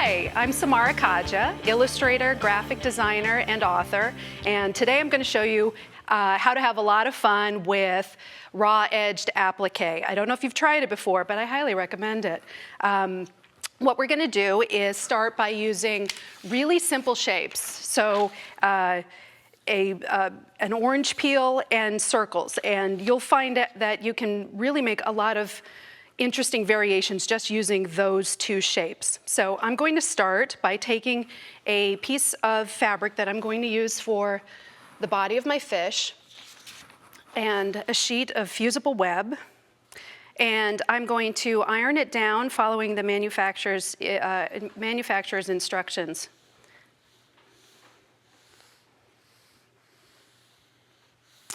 Hi, I'm Samarra Khaja, illustrator, graphic designer, and author. And today I'm going to show you how to have a lot of fun with raw-edged applique. I don't know if you've tried it before, but I highly recommend it. What we're going to do is start by using really simple shapes. So an orange peel and circles. And you'll find that you can really make a lot of interesting variations just using those two shapes. So I'm going to start by taking a piece of fabric that I'm going to use for the body of my fish and a sheet of fusible web. And I'm going to iron it down following the manufacturer's instructions.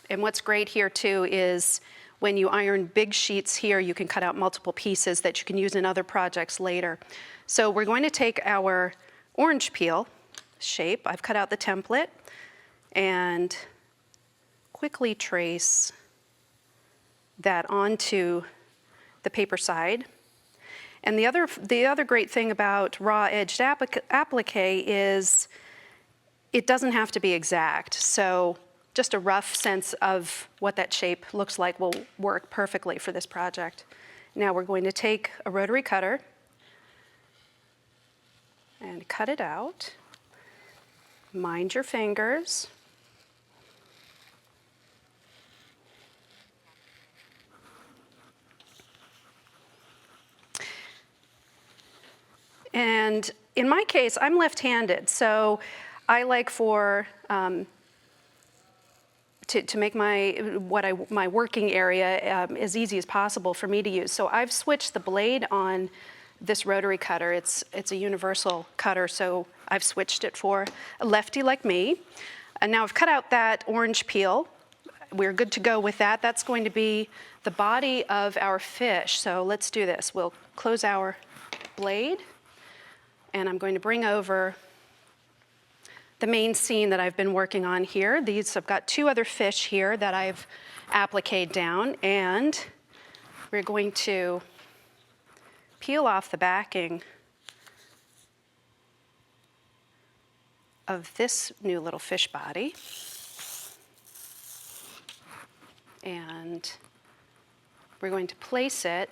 And what's great here too is when you iron big sheets here, you can cut out multiple pieces that you can use in other projects later. So we're going to take our orange peel shape. I've cut out the template and quickly trace that onto the paper side. And the other great thing about raw-edged applique is it doesn't have to be exact. So just a rough sense of what that shape looks like will work perfectly for this project. Now we're going to take a rotary cutter and cut it out. Mind your fingers. And in my case, I'm left-handed, so I like to make my working area as easy as possible for me to use. So I've switched the blade on this rotary cutter. It's a universal cutter, so I've switched it for a lefty like me. And now I've cut out that orange peel. We're good to go with that. That's going to be the body of our fish. So let's do this. We'll close our blade, and I'm going to bring over the main scene that I've been working on here. I've got two other fish here that I've appliqued down, and we're going to peel off the backing of this new little fish body. And we're going to place it.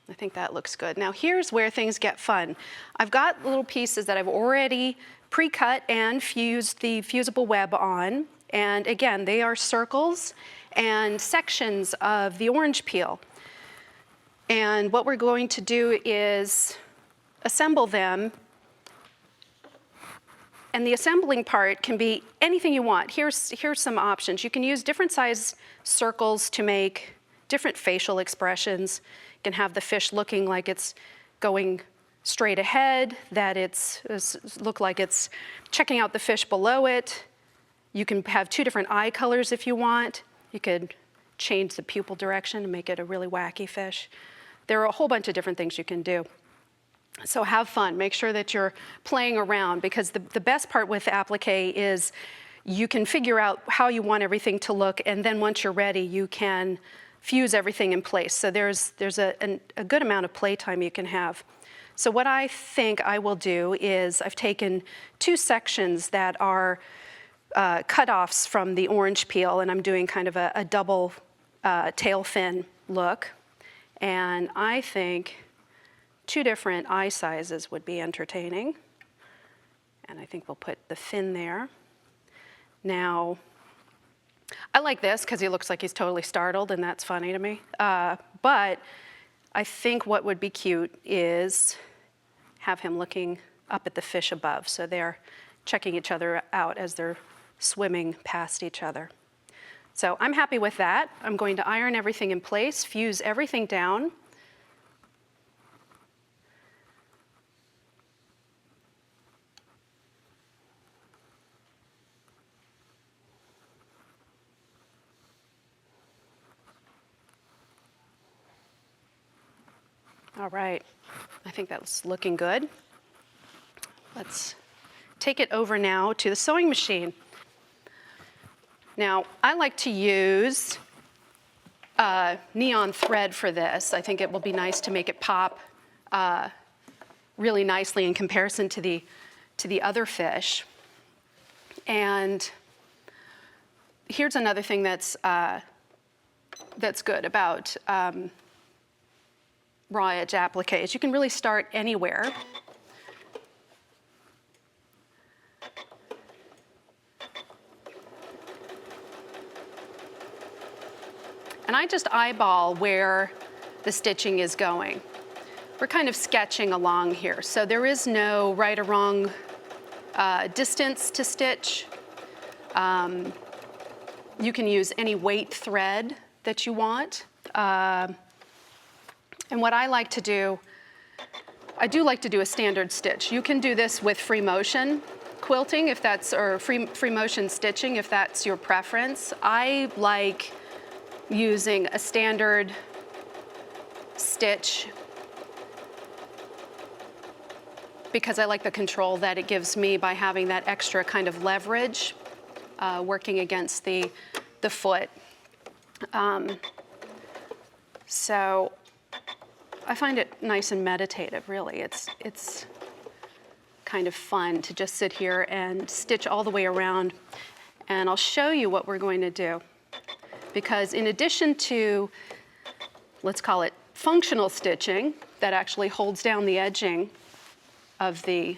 I think that looks good. Now here's where things get fun. I've got little pieces that I've already pre-cut and fused the fusible web on. And again, they are circles and sections of the orange peel. And what we're going to do is assemble them. And the assembling part can be anything you want. Here's some options. You can use different size circles to make different facial expressions. You can have the fish looking like it's going straight ahead, that look like it's checking out the fish below it. You can have two different eye colors if you want. You could change the pupil direction and make it a really wacky fish. There are a whole bunch of different things you can do. So have fun. Make sure that you're playing around, because the best part with applique is you can figure out how you want everything to look, and then once you're ready, you can fuse everything in place. So there's a good amount of playtime you can have. So what I think I will do is I've taken two sections that are cut-offs from the orange peel, and I'm doing kind of a double tail fin look. And I think two different eye sizes would be entertaining. And I think we'll put the fin there. Now, I like this because he looks like he's totally startled, and that's funny to me. But I think what would be cute is have him looking up at the fish above. So they're checking each other out as they're swimming past each other. So I'm happy with that. I'm going to iron everything in place, fuse everything down. All right, I think that's looking good. Let's take it over now to the sewing machine. Now, I like to use neon thread for this. I think it will be nice to make it pop really nicely in comparison to the other fish. And here's another thing that's good about raw edge applique is you can really start anywhere. And I just eyeball where the stitching is going. We're kind of sketching along here, so there is no right or wrong distance to stitch. You can use any weight thread that you want. And what I like to do, I do like to do a standard stitch. You can do this with free motion quilting if that's, or free motion stitching if that's your preference. I like using a standard stitch because I like the control that it gives me by having that extra kind of leverage working against the foot. So I find it nice and meditative, really. It's kind of fun to just sit here and stitch all the way around. And I'll show you what we're going to do. Because in addition to, let's call it functional stitching, that actually holds down the edging of the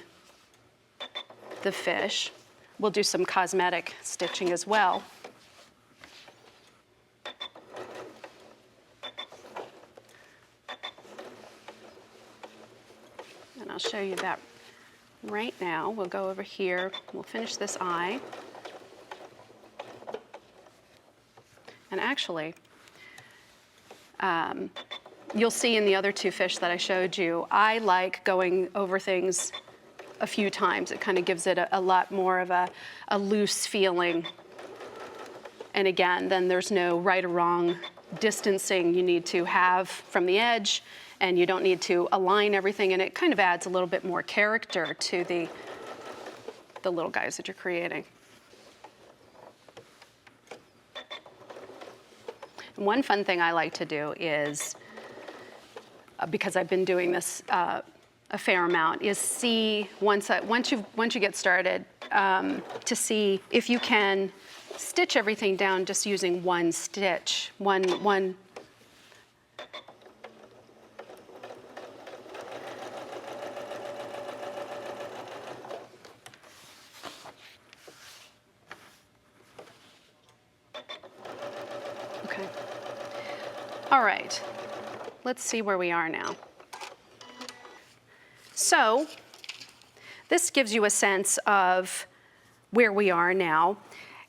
fish, we'll do some cosmetic stitching as well. And I'll show you that right now. We'll go over here, we'll finish this eye. And actually, you'll see in the other two fish that I showed you, I like going over things a few times. It kind of gives it a lot more of a loose feeling. And again, then there's no right or wrong distancing you need to have from the edge, and you don't need to align everything, and it kind of adds a little bit more character to the little guys that you're creating. And one fun thing I like to do is, because I've been doing this a fair amount, is see once you get started to see if you can stitch everything down just using one stitch, one. Okay. All right. Let's see where we are now. So this gives you a sense of where we are now.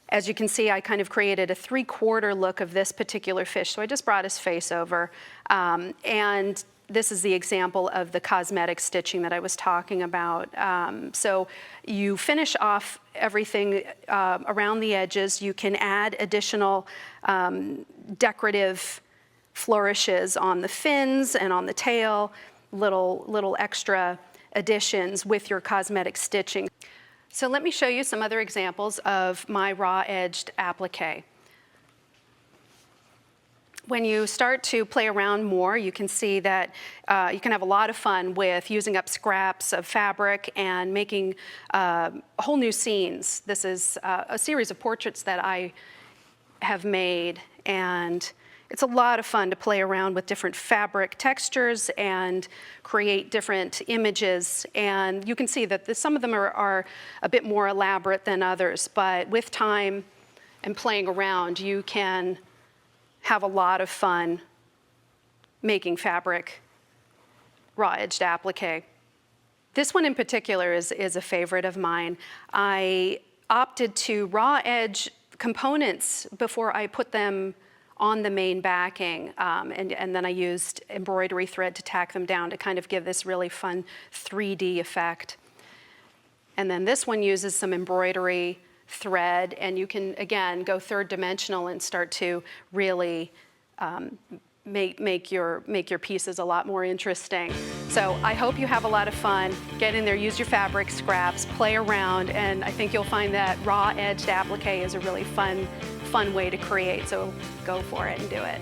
As you can see, I kind of created a 3/4 look of this particular fish. So I just brought his face over. And this is the example of the cosmetic stitching that I was talking about. So you finish off everything around the edges. You can add additional decorative flourishes on the fins and on the tail, little extra additions with your cosmetic stitching. So let me show you some other examples of my raw edged applique. When you start to play around more, you can see that you can have a lot of fun with using up scraps of fabric and making whole new scenes. This is a series of portraits that I have made, and it's a lot of fun to play around with different fabric textures and create different images. And you can see that some of them are a bit more elaborate than others, but with time and playing around, you can have a lot of fun making fabric raw-edged applique. This one in particular is a favorite of mine. I opted to raw edge components before I put them on the main backing, and then I used embroidery thread to tack them down to kind of give this really fun 3D effect. And then this one uses some embroidery thread, and you can, again, go third dimensional and start to really make your pieces a lot more interesting. So I hope you have a lot of fun. Get in there, use your fabric scraps, play around, and I think you'll find that raw edged applique is a really fun way to create. So go for it and do it.